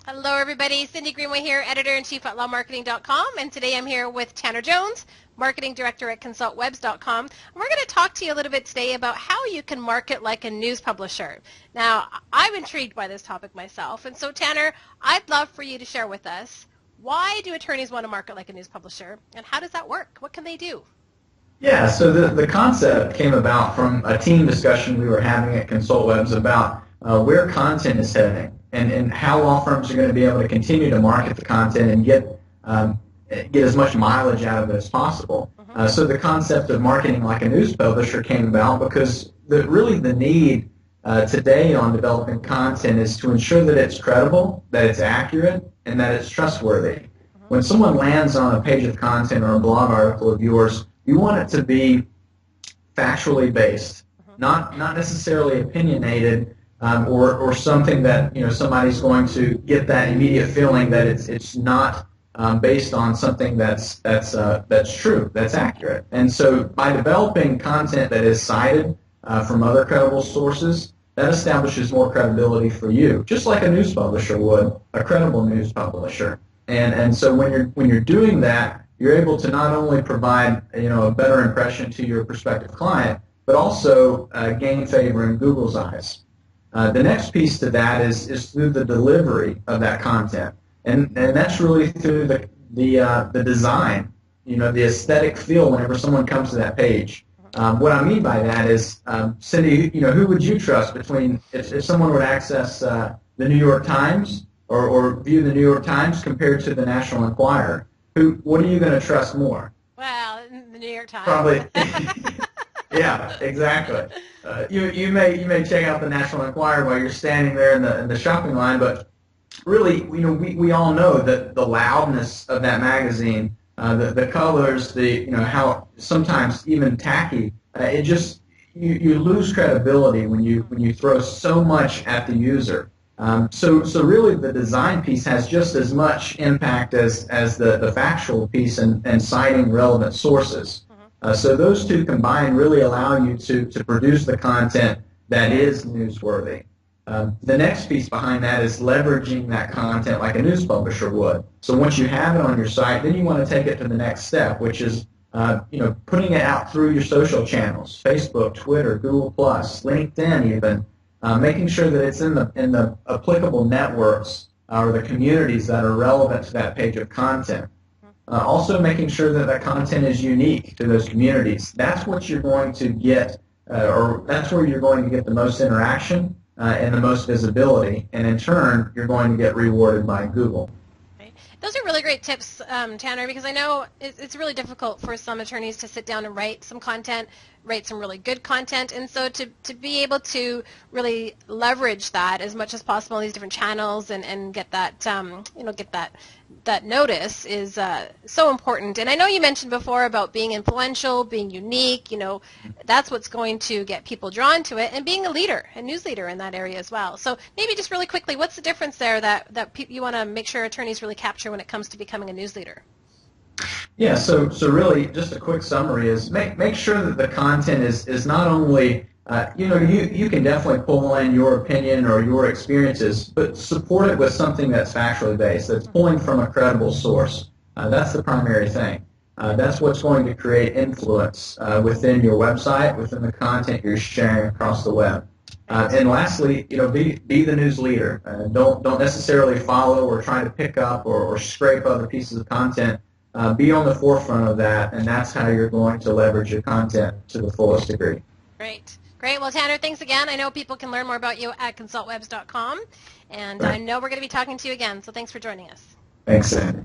Hello, everybody. Cindy Greenway here, editor-in-chief at lawmarketing.com, and today I'm here with Tanner Jones, marketing director at consultwebs.com. And we're going to talk to you a little bit today about how you can market like a news publisher. Now, I'm intrigued by this topic myself, and so Tanner, I'd love for you to share with us, why do attorneys want to market like a news publisher, and how does that work? What can they do? Yeah, so the concept came about from a team discussion we were having at ConsultWebs about where content is heading and how law firms are going to be able to continue to market the content and get as much mileage out of it as possible. So the concept of marketing like a news publisher came about because really the need today on developing content is to ensure that it's credible, that it's accurate, and that it's trustworthy. When someone lands on a page of content or a blog article of yours, you want it to be factually based, not necessarily opinionated, or something that somebody's going to get that immediate feeling that it's not based on something that's true, that's accurate. And so by developing content that is cited from other credible sources, that establishes more credibility for you, just like a news publisher would, a credible news publisher. And so when you're doing that, you're able to not only provide a better impression to your prospective client, but also gain favor in Google's eyes. The next piece to that is through the delivery of that content, and that's really through the design, the aesthetic feel whenever someone comes to that page. What I mean by that is, Cindy, who would you trust between if someone would access the New York Times or view the New York Times compared to the National Enquirer? What are you going to trust more? Well, the New York Times. Probably. Yeah, exactly. You may check out the National Enquirer while you're standing there in the shopping line, but really, we all know that the loudness of that magazine, the colors, how sometimes even tacky, it just you lose credibility when you throw so much at the user. So really the design piece has just as much impact as the factual piece and citing relevant sources. So those two combined really allow you to produce the content that is newsworthy. The next piece behind that is leveraging that content like a news publisher would. So once you have it on your site, then you want to take it to the next step, which is putting it out through your social channels, Facebook, Twitter, Google+, LinkedIn even. Making sure that it's in the applicable networks or the communities that are relevant to that page of content. Also making sure that that content is unique to those communities. That's what you're going to get, or that's where you're going to get the most interaction and the most visibility, and in turn, you're going to get rewarded by Google. Those are really great tips, Tanner, because I know it's really difficult for some attorneys to sit down and write some content, write some really good content, and so to be able to really leverage that as much as possible in these different channels and get that get that notice is so important. And I know you mentioned before about being influential, being unique. That's what's going to get people drawn to it, and being a leader, a news leader in that area as well. So maybe just really quickly, what's the difference there that you want to make sure attorneys really capture when it comes to becoming a news leader? Yeah, so really just a quick summary is make sure that the content is not only you can definitely pull in your opinion or your experiences, but support it with something that's factually based, that's pulling from a credible source. That's the primary thing. That's what's going to create influence within your website, within the content you're sharing across the web. And lastly, be the news leader. Don't necessarily follow or try to pick up or scrape other pieces of content. Be on the forefront of that, and that's how you're going to leverage your content to the fullest degree. Great. Well, Tanner, thanks again. I know people can learn more about you at consultwebs.com, and I know we're going to be talking to you again, so thanks for joining us. Thanks, Sandy.